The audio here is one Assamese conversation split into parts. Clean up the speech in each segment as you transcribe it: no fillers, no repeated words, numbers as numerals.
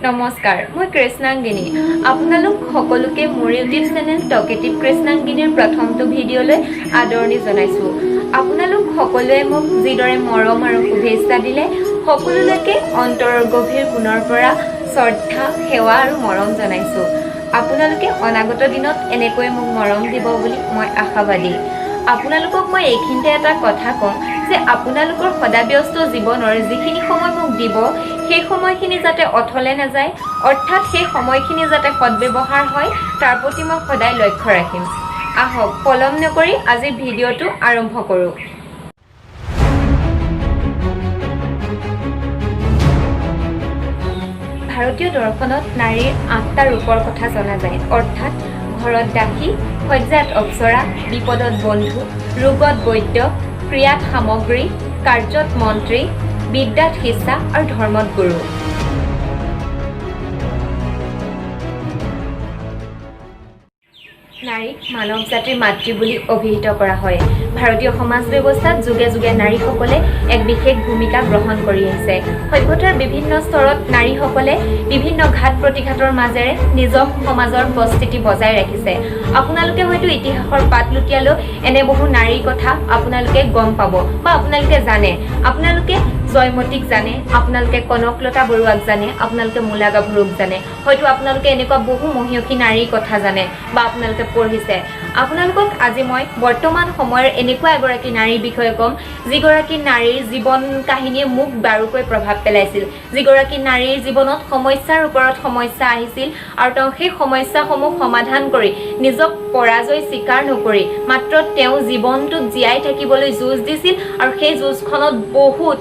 নমস্কাৰ, মই কৃষ্ণাংগিনী। আপোনালোক সকলোকে মোৰ ইউটিউব চেনেল টকেটিভ কৃষ্ণাংগিনীৰ প্ৰথমটো ভিডিঅ'লৈ আদৰণি জনাইছোঁ। আপোনালোক সকলোৱে মোক যিদৰে মৰম আৰু শুভেচ্ছা দিলে, সকলোলৈকে অন্তৰৰ গভীৰ কোণৰ পৰা শ্ৰদ্ধা, সেৱা আৰু মৰম জনাইছোঁ। আপোনালোকে অনাগত দিনত এনেকৈ মোক মৰম দিব বুলি মই আশাবাদী। আপোনালোকক মই এইখিনিতে এটা কথা কওঁ যে আপোনালোকৰ সদাব্যস্ত জীৱনৰ যিখিনি সময় মোক দিব, সেই সময়খিনি যাতে অথলে নাযায়, অৰ্থাৎ সেই সময়খিনি যাতে সদ্ব্যৱহাৰ হয়, তাৰ প্ৰতি মই সদায় লক্ষ্য ৰাখিম। আহক পলম নকৰি আজি ভিডিঅ'টো আৰম্ভ কৰোঁ। ভাৰতীয় দৰ্শনত নাৰীৰ 8টা ৰূপৰ কথা জনা যায়, অৰ্থাৎ ঘৰত দাসী, শয্যাত অপ্সৰা, বিপদত বন্ধু, ৰোগত বৈদ্য, ক্ৰিয়াত সামগ্ৰী, কাৰ্যত মন্ত্ৰী, বিদ্যাত শিষ্যা আৰু ধৰ্মত গুৰু। নাৰীক মানৱ জাতিৰ মাতৃ বুলি অভিহিত কৰা হয়। ভাৰতীয় সমাজ ব্যৱস্থাত যুগে যুগে নাৰীসকলে এক বিশেষ ভূমিকা গ্ৰহণ কৰি আহিছে। সভ্যতাৰ বিভিন্ন স্তৰত নাৰীসকলে বিভিন্ন ঘাত প্ৰতিঘাতৰ মাজেৰে নিজক সমাজৰ উপস্থিতি বজাই ৰাখিছে। আপোনালোকে হয়তো ইতিহাসৰ পাত লুটিয়ালেও এনে বহু নাৰীৰ কথা আপোনালোকে গম পাব বা আপোনালোকে জানে। আপোনালোকে জয়মতীক জানে, আপোনালোকে কনকলতা বৰুৱাক জানে, আপোনালোকে মূলা গাভৰুক জানে, হয়তো আপোনালোকে এনেকুৱা বহু মহিয়সী নাৰীৰ কথা জানে বা আপোনালোকে পঢ়িছে। আপোনালোকক আজি মই বৰ্তমান সময়ৰ এনেকুৱা এগৰাকী নাৰীৰ বিষয়ে ক'ম, যিগৰাকী নাৰীৰ জীৱন কাহিনীয়ে মোক বাৰুকৈ প্ৰভাৱ পেলাইছিল, যিগৰাকী নাৰীৰ জীৱনত সমস্যাৰ ওপৰত সমস্যা আহিছিল আৰু তেওঁ সেই সমস্যাসমূহ সমাধান কৰি নিজক পৰাজয় স্বীকাৰ নকৰি মাত্ৰ তেওঁ জীৱনটোত জীয়াই থাকিবলৈ যুঁজ দিছিল। আৰু সেই যুঁজখনত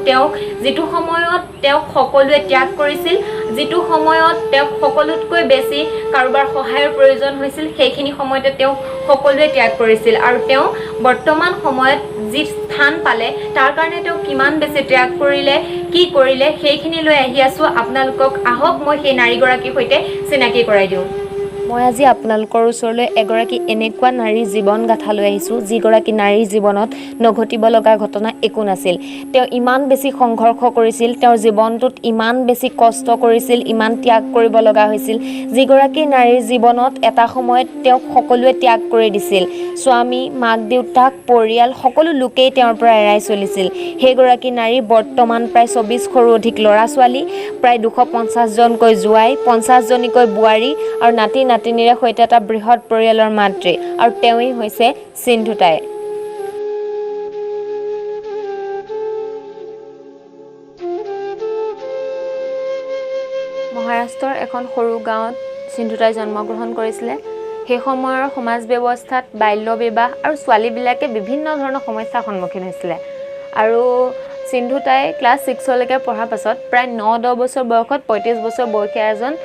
তেওঁক যিটো সময়ত তেওঁক সকলোৱে ত্যাগ কৰিছিল, যিটো সময়ত তেওঁক সকলোতকৈ বেছি কাৰোবাৰ সহায়ৰ প্ৰয়োজন হৈছিল, সেইখিনি সময়তে তেওঁক সকলোৱে ত্যাগ কৰিছিল। আৰু তেওঁ বৰ্তমান সময়ত যি স্থান পালে, তাৰ কাৰণে তেওঁ কিমান বেছি ত্যাগ কৰিলে, কি কৰিলে, সেইখিনি লৈ আহি আছোঁ আপোনালোকক। আহক মই সেই নাৰীগৰাকীৰ সৈতে চিনাকি কৰাই দিওঁ। মই আজি আপোনালোকৰ ওচৰলৈ এগৰাকী এনেকুৱা নাৰীৰ জীৱন গাথা লৈ আহিছোঁ, যিগৰাকী নাৰীৰ জীৱনত নঘটিব লগা ঘটনা একো নাছিল। তেওঁ ইমান বেছি সংঘৰ্ষ কৰিছিল, তেওঁৰ জীৱনটোত ইমান বেছি কষ্ট কৰিছিল, ইমান ত্যাগ কৰিব লগা হৈছিল। যিগৰাকী নাৰীৰ জীৱনত এটা সময়ত তেওঁক সকলোৱে ত্যাগ কৰি দিছিল। স্বামী, মাক দেউতাক, পৰিয়াল সকলো লোকেই তেওঁৰ পৰা এৰাই চলিছিল। সেইগৰাকী নাৰী বৰ্তমান প্ৰায় 24শৰো অধিক ল'ৰা ছোৱালী, প্ৰায় 250জনকৈ জোৱাই, 50জনীকৈ বোৱাৰী আৰু নাতি নাতিনীৰে সৈতে এটা বৃহৎ পৰিয়ালৰ মাতৃ, আৰু তেওঁৱেই হৈছে সিন্ধুতাই। মহাৰাষ্ট্ৰৰ এখন সৰু গাঁৱত সিন্ধুতাই জন্মগ্ৰহণ কৰিছিলে। সেই সময়ৰ সমাজ ব্যৱস্থাত বাল্য বিবাহ আৰু ছোৱালীবিলাকে বিভিন্ন ধৰণৰ সমস্যাৰ সন্মুখীন হৈছিলে। আৰু সিন্ধুতাই ক্লাছ 6লৈকে পঢ়াৰ পাছত প্ৰায় 9-10 বছৰ বয়সত 35 বছৰ বয়সীয়া এজন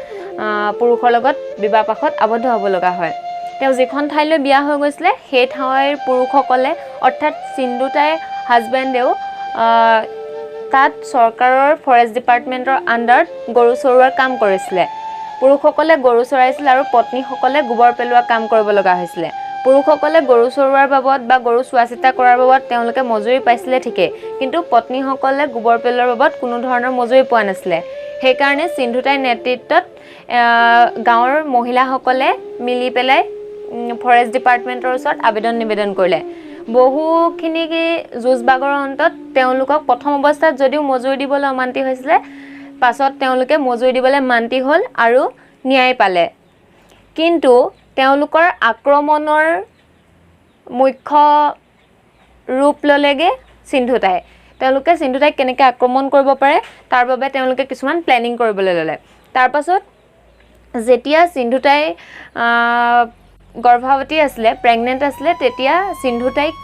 পুৰুষৰ লগত বিবাহপাশত আবদ্ধ হ'ব লগা হয়। তেওঁ যিখন ঠাইলৈ বিয়া হৈ গৈছিলে, সেই ঠাইৰ পুৰুষসকলে অৰ্থাৎ সিন্ধুতাইৰ হাজবেণ্ডেও তাত চৰকাৰৰ ফৰেষ্ট ডিপাৰ্টমেণ্টৰ আণ্ডাৰত গৰু চৰোৱাৰ কাম কৰিছিলে। পুৰুষসকলে গৰু চৰাইছিল আৰু পত্নীসকলে গোবৰ পেলোৱা কাম কৰিব লগা হৈছিলে। পুৰুষসকলে গৰু চৰোৱাৰ বাবদ বা গৰু চোৱা চিতা কৰাৰ বাবদ তেওঁলোকে মজুৰি পাইছিলে ঠিকেই, কিন্তু পত্নীসকলে গোবৰ পেলোৱাৰ বাবদ কোনো ধৰণৰ মজুৰি পোৱা নাছিলে। সেইকাৰণে সিন্ধুতাইৰ নেতৃত্বত গাঁৱৰ মহিলাসকলে মিলি পেলাই ফৰেষ্ট ডিপাৰ্টমেণ্টৰ ওচৰত আবেদন নিবেদন কৰিলে। বহুখিনি যুঁজ বাগৰৰ অন্তত তেওঁলোকক প্ৰথম অৱস্থাত যদিও মজুৰি দিবলৈ অমান্তি হৈছিলে, পাছত তেওঁলোকে মজুৰি দিবলৈ মান্তি হ'ল আৰু ন্যায় পালে। কিন্তু তেওঁলোকৰ আক্ৰমণৰ মুখ্য ৰূপ ল'লেগৈ সিন্ধুতাই। তেওঁলোকে সিন্ধুতাইক কেনেকৈ আক্ৰমণ কৰিব পাৰে তাৰ বাবে তেওঁলোকে কিছুমান প্লেনিং কৰিবলৈ ল'লে। তাৰপাছত যেতিয়া সিন্ধুতাই গৰ্ভৱতী আছিলে, প্ৰেগনেণ্ট আছিলে, তেতিয়া সিন্ধুতাইক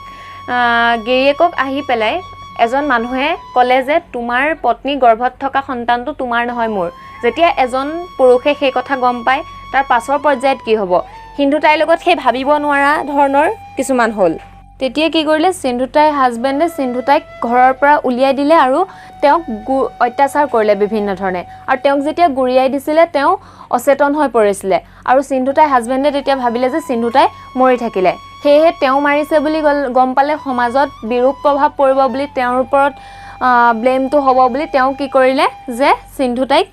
গিৰিয়েকক আহি পেলাই এজন মানুহে ক'লে যে তোমাৰ পত্নী গৰ্ভত থকা সন্তানটো তোমাৰ নহয়, মোৰ। যেতিয়া এজন পুৰুষে সেই কথা গম পায়, তাৰ পাছৰ পৰ্যায়ত কি হ'ব, সিন্ধুতাইৰ লগত সেই ভাবিব নোৱাৰা ধৰণৰ কিছুমান হ'ল। তেতিয়া কি কৰিলে, সিন্ধুতাইৰ হাজবেণ্ডে সিন্ধুতাইক ঘৰৰ পৰা উলিয়াই দিলে আৰু তেওঁক অত্যাচাৰ কৰিলে বিভিন্ন ধৰণে। আৰু তেওঁক যেতিয়া গুৰিয়াই দিছিলে, তেওঁ অচেতন হৈ পৰিছিলে। আৰু সিন্ধুতাইৰ হাজবেণ্ডে তেতিয়া ভাবিলে যে সিন্ধুতাই মৰি থাকিলে, সেয়েহে তেওঁ মাৰিছে বুলি গম পালে সমাজত বিৰূপ প্ৰভাৱ পৰিব বুলি, তেওঁৰ ওপৰত ব্লেমটো হ'ব বুলি তেওঁ কি কৰিলে যে সিন্ধুতাইক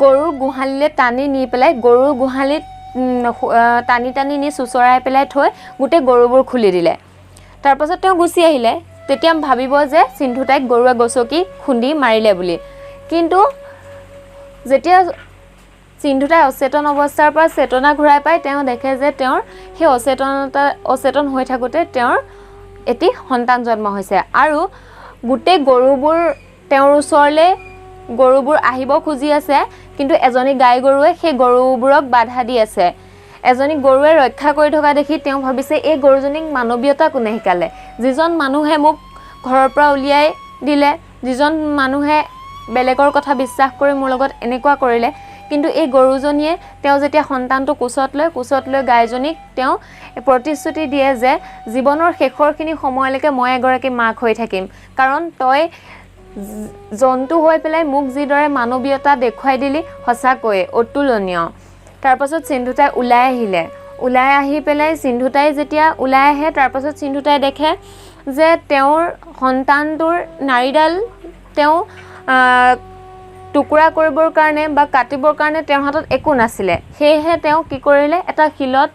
গৰুৰ গোহালিলৈ টানি নি পেলাই গৰুৰ গোহালিত টানি টানি নি চুচৰাই পেলাই থৈ গোটেই গৰুবোৰ খুলি দিলে। তাৰপাছত তেওঁ গুচি আহিলে। তেতিয়া ভাবিব যে সিন্ধু তাইক গৰুৱে গছকি খুন্দি মাৰিলে বুলি। কিন্তু যেতিয়া সিন্ধু তাই অচেতন অৱস্থাৰ পৰা চেতনা ঘূৰাই পায়, তেওঁ দেখে যে তেওঁৰ সেই অচেতন হৈ থাকোঁতে তেওঁৰ এটি সন্তান জন্ম হৈছে আৰু গোটেই গৰুবোৰ তেওঁৰ ওচৰলৈ গৰুবোৰ আহিব খুজি আছে, কিন্তু এজনী গাই গৰুৱে সেই গৰুবোৰক বাধা দি আছে। এজনী গৰুৱে ৰক্ষা কৰি থকা দেখি তেওঁ ভাবিছে এই গৰুজনীক মানৱীয়তা কোনে শিকালে, যিজন মানুহে মোক ঘৰৰ পৰা উলিয়াই দিলে, যিজন মানুহে বেলেগৰ কথা বিশ্বাস কৰি মোৰ লগত এনেকুৱা কৰিলে, কিন্তু এই গৰুজনীয়ে তেওঁ যেতিয়া সন্তানটো কোচত লৈ গাইজনীক তেওঁ প্ৰতিশ্ৰুতি দিয়ে যে জীৱনৰ শেষৰখিনি সময়লৈকে মই এগৰাকী মাক হৈ থাকিম, কাৰণ তই জন্তু হৈ পেলাই মোক যিদৰে মানৱীয়তা দেখুৱাই দিলি সঁচাকৈয়ে অতুলনীয়। তাৰপাছত সিন্ধুতাই ওলাই আহি পেলাই সিন্ধুতাই যেতিয়া ওলাই আহে, তাৰপাছত সিন্ধুতাই দেখে যে তেওঁৰ সন্তানটোৰ নাড়ীডাল তেওঁ টুকুৰা কৰিবৰ কাৰণে বা কাটিবৰ কাৰণে তেওঁৰ হাতত একো নাছিলে। সেয়েহে তেওঁ কি কৰিলে, এটা শিলত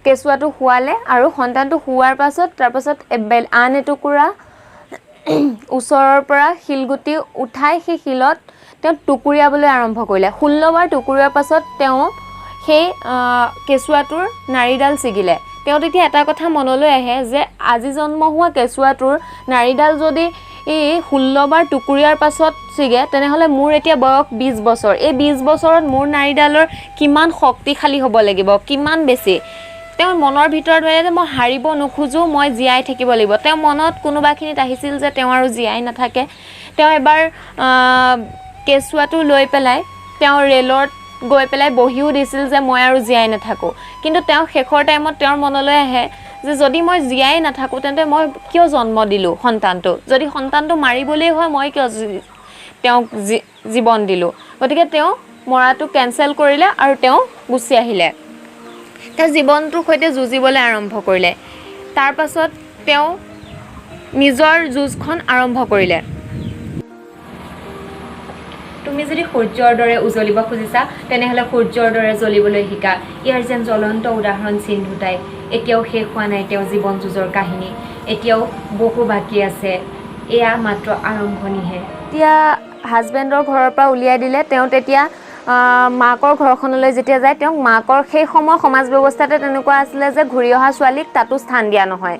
কেঁচুৱাটো শুৱালে আৰু সন্তানটো শুৱাৰ পাছত তাৰপাছত আন এটুকুৰা ওচৰৰ পৰা শিলগুটি উঠাই সেই শিলত তেওঁ টুকুৰিয়াবলৈ আৰম্ভ কৰিলে। 16 বাৰ টুকুৰিওৱাৰ পাছত তেওঁ সেই কেঁচুৱাটোৰ নাড়ীডাল ছিগিলে। তেওঁ তেতিয়া এটা কথা মনলৈ আহে যে আজি জন্ম হোৱা কেঁচুৱাটোৰ নাড়ীডাল যদি 16 বাৰ টুকুৰিয়াৰ পাছত ছিগে, তেনেহ'লে মোৰ এতিয়া বয়স 20 বছৰ। এই 20 বছৰত মোৰ নাড়ীডালৰ কিমান শক্তিশালী হ'ব লাগিব, কিমান বেছি। তেওঁৰ মনৰ ভিতৰত ভাবে যে মই হাৰিব নোখোজোঁ, মই জীয়াই থাকিব লাগিব। তেওঁ মনত কোনোবাখিনিত আহিছিল যে তেওঁ আৰু জীয়াই নাথাকে। তেওঁ এবাৰ কেঁচুৱাটো লৈ পেলাই তেওঁ ৰেলত গৈ পেলাই বহিও দিছিল যে মই আৰু জীয়াই নাথাকোঁ। কিন্তু তেওঁ শেষৰ টাইমত তেওঁৰ মনলৈ আহে যে যদি মই জীয়াই নাথাকোঁ তেন্তে মই কিয় জন্ম দিলোঁ সন্তানটো, যদি সন্তানটো মাৰিবলৈ হয় মই কিয় তেওঁক জীৱন দিলোঁ। গতিকে তেওঁ মৰাটো কেঞ্চেল কৰিলে আৰু তেওঁ গুচি আহিলে। তেওঁ জীৱনটোৰ সৈতে যুঁজিবলৈ আৰম্ভ কৰিলে। তাৰ পাছত তেওঁ নিজৰ যুঁজখন আৰম্ভ কৰিলে। তুমি যদি সূৰ্যৰ দৰে উজ্বলিব খুজিছা, তেনেহ'লে সূৰ্যৰ দৰে জ্বলিবলৈ শিকা। ইয়াৰ যেন জ্বলন্ত উদাহৰণ সিন্ধুতাই। এতিয়াও শেষ হোৱা নাই তেওঁ জীৱন যুঁজৰ কাহিনী, এতিয়াও বহু বাকী আছে। এয়া মাত্ৰ আৰম্ভণিহে। এতিয়া হাজবেণ্ডৰ ঘৰৰ পৰা উলিয়াই দিলে। তেওঁ তেতিয়া মাকৰ ঘৰখনলৈ যেতিয়া যায়, তেওঁক মাকৰ সেই সময় সমাজ ব্যৱস্থাতে তেনেকুৱা আছিলে যে ঘূৰি অহা ছোৱালীক তাতো স্থান দিয়া নহয়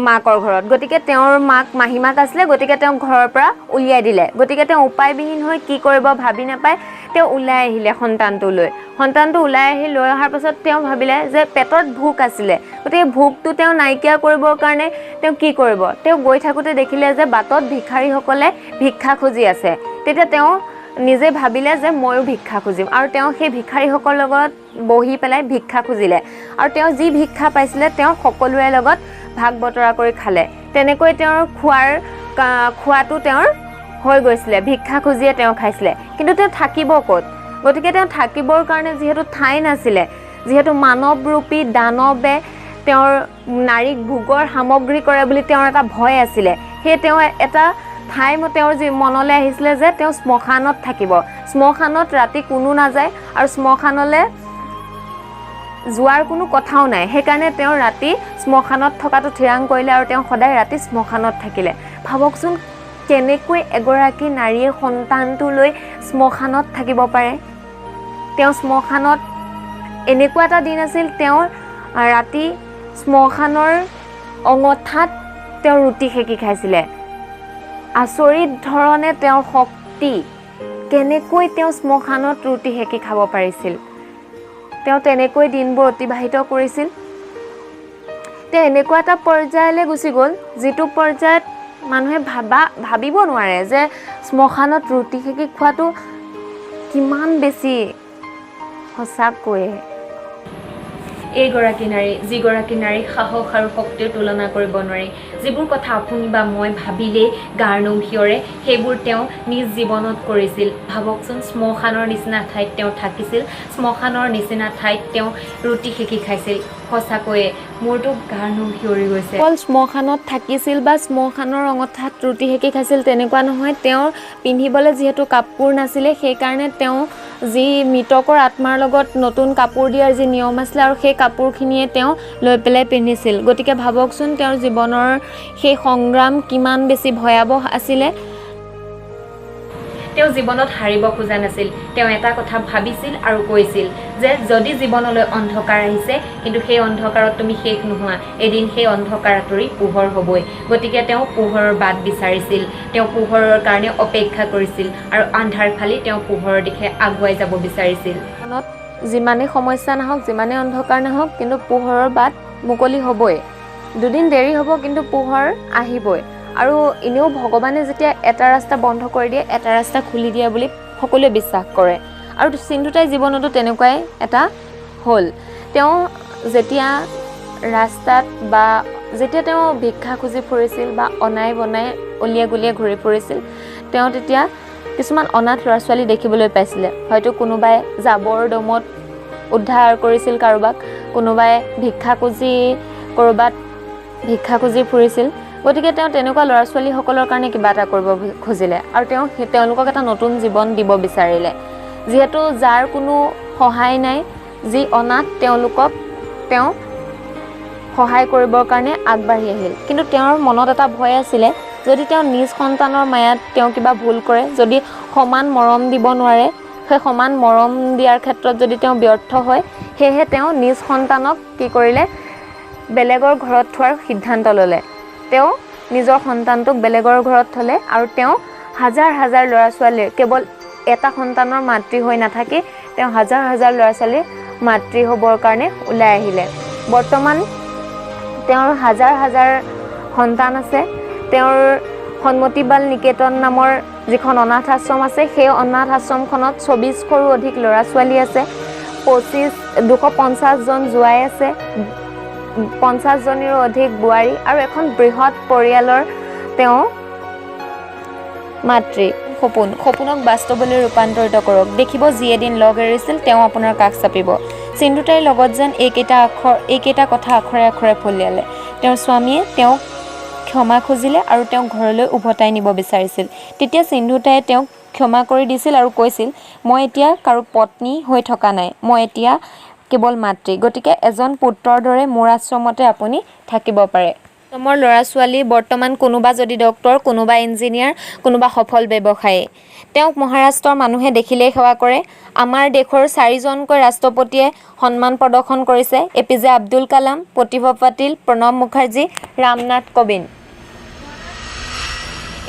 মাকৰ ঘৰত। গতিকে তেওঁৰ মাক মাহীমাক আছিলে, গতিকে তেওঁক ঘৰৰ পৰা উলিয়াই দিলে। গতিকে তেওঁ উপায়বিহীন হৈ কি কৰিব ভাবি নাপায় তেওঁ ওলাই আহিলে সন্তানটো ওলাই অহাৰ পাছত তেওঁ ভাবিলে যে পেটত ভোক আছিলে, গতিকে ভোকটো তেওঁ নাইকিয়া কৰিবৰ কাৰণে তেওঁ কি কৰিব। তেওঁ গৈ থাকোঁতে দেখিলে যে বাটত ভিক্ষাৰীসকলে ভিক্ষা খুজি আছে। তেতিয়া তেওঁ নিজে ভাবিলে যে ময়ো ভিক্ষা খুজিম, আৰু তেওঁ সেই ভিক্ষাৰীসকলৰ লগত বহি পেলাই ভিক্ষা খুজিলে। আৰু তেওঁ যি ভিক্ষা পাইছিলে তেওঁ সকলোৰে লগত ভাগ বতৰা কৰি খালে। তেনেকৈ তেওঁৰ খোৱাটো তেওঁৰ হৈ গৈছিলে, ভিক্ষা খুজিয়ে তেওঁ খাইছিলে। কিন্তু তেওঁ থাকিব ক'ত? গতিকে তেওঁ থাকিবৰ কাৰণে যিহেতু ঠাই নাছিলে, যিহেতু মানৱৰূপী দানৱে তেওঁৰ নাৰীক ভোগৰ সামগ্ৰী কৰে বুলি তেওঁৰ এটা ভয় আছিলে, সেয়ে তেওঁ এটা ঠাই তেওঁৰ যি মনলৈ আহিছিলে যে তেওঁ শ্মশানত থাকিব। শ্মশানত ৰাতি কোনো নাযায় আৰু শ্মশানলৈ যোৱাৰ কোনো কথাও নাই। সেইকাৰণে তেওঁ ৰাতি শ্মশানত থকাটো থিৰাং কৰিলে আৰু তেওঁ সদায় ৰাতি শ্মশানত থাকিলে। ভাবকচোন কেনেকৈ এগৰাকী নাৰীয়ে সন্তানটো লৈ শ্মশানত থাকিব পাৰে। তেওঁ শ্মশানত এনেকুৱা এটা দিন আছিল, তেওঁ ৰাতি শ্মশানৰ অঙঠাত তেওঁ ৰুটি সেকি খাইছিলে। আচৰিত ধৰণে তেওঁৰ শক্তি, কেনেকৈ তেওঁ শ্মশানত ৰুটি সেকি খাব পাৰিছিল। তেওঁ তেনেকৈ দিনবোৰ অতিবাহিত কৰিছিল। তেওঁ এনেকুৱা এটা পৰ্যায়লৈ গুচি গ'ল যিটো পৰ্যায়ত মানুহে ভাবিব নোৱাৰে যে শ্মশানত ৰুটি সেকি খোৱাটো কিমান বেছি সঁচাকৈয়ে। এইগৰাকী নাৰী, যিগৰাকী নাৰীক সাহস আৰু শক্তিৰ তুলনা কৰিব নোৱাৰি। যিবোৰ কথা আপুনি বা মই ভাবিলেই গাৰ নোম শিয়ৰে, সেইবোৰ তেওঁ নিজ জীৱনত কৰিছিল। ভাবকচোন, শ্মশানৰ নিচিনা ঠাইত তেওঁ থাকিছিল, শ্মশানৰ নিচিনা ঠাইত তেওঁ ৰুটি সেকি খাইছিল। সঁচাকৈয়ে মোৰতো গাৰ নোম শিয়ৰি গৈছে। অকল শ্মশানত থাকিছিল বা শ্মশানৰ অঙঠাত ৰুটি সেকি খাইছিল তেনেকুৱা নহয়। তেওঁৰ পিন্ধিবলৈ যিহেতু কাপোৰ নাছিলে, সেইকাৰণে তেওঁ যি মৃতকৰ আত্মাৰ লগত নতুন কাপোৰ দিয়াৰ যি নিয়ম আছিলে আৰু সেই কাপোৰখিনিয়ে তেওঁ লৈ পেলাই পিন্ধিছিল। গতিকে ভাবকচোন তেওঁৰ জীৱনৰ সেই সংগ্ৰাম কিমান বেছি ভয়াৱহ আছিলে। তেওঁ জীৱনত হাৰিব খোজা নাছিল। তেওঁ এটা কথা ভাবিছিল আৰু কৈছিল যে যদি জীৱনলৈ অন্ধকাৰ আহিছে কিন্তু সেই অন্ধকাৰত তুমি শেষ নোহোৱা, এদিন সেই অন্ধকাৰ আঁতৰি পোহৰ হ'বই। গতিকে তেওঁ পোহৰৰ বাট বিচাৰিছিল, তেওঁ পোহৰৰ কাৰণে অপেক্ষা কৰিছিল আৰু আন্ধাৰ ফালি তেওঁ পোহৰৰ দিশে আগুৱাই যাব বিচাৰিছিল। মনত যিমানেই সমস্যা নাহক, যিমানেই অন্ধকাৰ নাহক, কিন্তু পোহৰৰ বাট মুকলি হ'বই। দুদিন দেৰি হ'ব কিন্তু পোহৰ আহিবই। আৰু এনেও ভগৱানে যেতিয়া এটা ৰাস্তা বন্ধ কৰি দিয়ে, এটা ৰাস্তা খুলি দিয়ে বুলি সকলোৱে বিশ্বাস কৰে। আৰু চিন্তুতাইৰ জীৱনতো তেনেকুৱাই এটা হ'ল। তেওঁ যেতিয়া ৰাস্তাত বা যেতিয়া তেওঁ ভিক্ষা খুজি ফুৰিছিল বা অনাই বনাই অলিয়ে গলিয়ে ঘূৰি ফুৰিছিল, তেওঁ তেতিয়া কিছুমান অনাথ ল'ৰা ছোৱালী দেখিবলৈ পাইছিলে। হয়তো কোনোবাই জাবৰ দমত উদ্ধাৰ কৰিছিল কাৰোবাক, কোনোবাই ভিক্ষা খুজি ক'ৰবাত ভিক্ষা খুজি ফুৰিছিল। গতিকে তেওঁ তেনেকুৱা ল'ৰা ছোৱালীসকলৰ কাৰণে কিবা এটা কৰিব খুজিলে আৰু তেওঁলোকক এটা নতুন জীৱন দিব বিচাৰিলে। যিহেতু যাৰ কোনো সহায় নাই, যি অনাথ, তেওঁলোকক তেওঁ সহায় কৰিবৰ কাৰণে আগবাঢ়ি আহিল। কিন্তু তেওঁৰ মনত এটা ভয় আছিলে, যদি তেওঁ নিজ সন্তানৰ মায়াত তেওঁ কিবা ভুল কৰে, যদি সমান মৰম দিব নোৱাৰে, সেই সমান মৰম দিয়াৰ ক্ষেত্ৰত যদি তেওঁ ব্যৰ্থ হয়, সেয়েহে তেওঁ নিজ সন্তানক কি কৰিলে, বেলেগৰ ঘৰত থোৱাৰ সিদ্ধান্ত ল'লে। তেওঁ নিজৰ সন্তানটোক বেলেগৰ ঘৰত থ'লে আৰু তেওঁ হাজাৰ হাজাৰ ল'ৰা ছোৱালীৰ, কেৱল এটা সন্তানৰ মাতৃ হৈ নাথাকি তেওঁ হাজাৰ হাজাৰ ল'ৰা ছোৱালীৰ মাতৃ হ'বৰ কাৰণে ওলাই আহিলে। বৰ্তমান তেওঁৰ হাজাৰ হাজাৰ সন্তান আছে। তেওঁৰ সন্মতি বাল নিকেতন নামৰ যিখন অনাথ আশ্ৰম আছে, সেই অনাথ আশ্ৰমখনত 24শৰো অধিক ল'ৰা ছোৱালী আছে। 250জন জোৱাই আছে, 50জনীৰো অধিক বোৱাৰী আৰু এখন বৃহৎ পৰিয়ালৰ তেওঁ মাতৃ। সপোনক বাস্তৱলৈ ৰূপান্তৰিত কৰক। দেখিব যি এদিন লগ এৰিছিল তেওঁ আপোনাৰ কাষ চাপিব। চিন্তুতাইৰ লগত যেন এইকেইটা কথা আখৰে আখৰে ফলিয়ালে। তেওঁৰ স্বামীয়ে তেওঁক ক্ষমা খুজিলে আৰু তেওঁক ঘৰলৈ উভতাই নিব বিচাৰিছিল। তেতিয়া চিন্তুতাইয়ে তেওঁক ক্ষমা কৰি দিছিল আৰু কৈছিল, মই এতিয়া কাৰো পত্নী হৈ থকা নাই, মই এতিয়া কেৱল মাতৃ। গতিকে এজন পুত্ৰৰ দৰে মোৰ আশ্ৰমতে আপুনি থাকিব পাৰে। মোৰ ল'ৰা ছোৱালী বৰ্তমান কোনোবা যদি ডক্তৰ, কোনোবা ইঞ্জিনিয়াৰ, কোনোবা সফল ব্যৱসায়ী। তেওঁক মহাৰাষ্ট্ৰৰ মানুহে দেখিলেই সেৱা কৰে। আমাৰ দেশৰ 4জনকৈ ৰাষ্ট্ৰপতিয়ে সন্মান প্ৰদৰ্শন কৰিছে। APJ আব্দুল কালাম, প্ৰতিভা পাটিল, প্ৰণৱ মুখাৰ্জী, ৰামনাথ কোবিন্দ।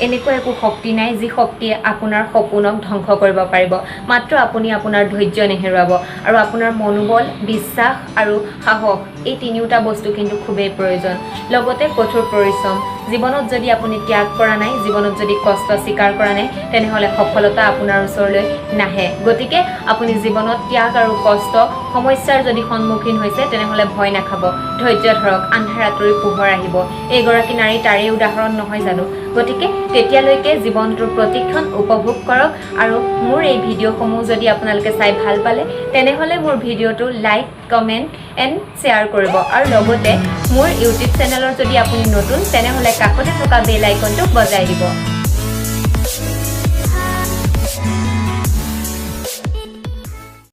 এনেকুৱা একো শক্তি নাই যি শক্তিয়ে আপোনাৰ সপোনক ধ্বংস কৰিব পাৰিব। মাত্ৰ আপুনি আপোনাৰ ধৈৰ্য নেহেৰুৱাব আৰু আপোনাৰ মনোবল, বিশ্বাস আৰু সাহস, এই তিনিওটা বস্তু কিন্তু খুবেই প্ৰয়োজন। লগতে কঠোৰ পৰিশ্ৰম। জীৱনত যদি আপুনি ত্যাগ কৰা নাই, জীৱনত যদি কষ্ট স্বীকাৰ কৰা নাই, তেনেহ'লে সফলতা আপোনাৰ ওচৰলৈ নাহে। গতিকে আপুনি জীৱনত ত্যাগ আৰু কষ্ট, সমস্যাৰ যদি সন্মুখীন হৈছে তেনেহ'লে ভয় নাখাব, ধৈৰ্য ধৰক, আন্ধাৰ আঁতৰি পোহৰ আহিব। এইগৰাকী নাৰী তাৰেই উদাহৰণ নহয় জানো? গতিকে তেতিয়ালৈকে জীৱনটোৰ প্ৰতিক্ষণ উপভোগ কৰক আৰু মোৰ এই ভিডিঅ'সমূহ যদি আপোনালোকে চাই ভাল পালে তেনেহ'লে মোৰ ভিডিঅ'টো লাইক, কমেণ্ট এণ্ড শ্বেয়াৰ কৰিব আৰু লগতে মোৰ ইউটিউব চেনেলৰ যদি আপুনি নতুন তেনেহ'লে কাষতে থকা বেল আইকনটো বজাই দিব।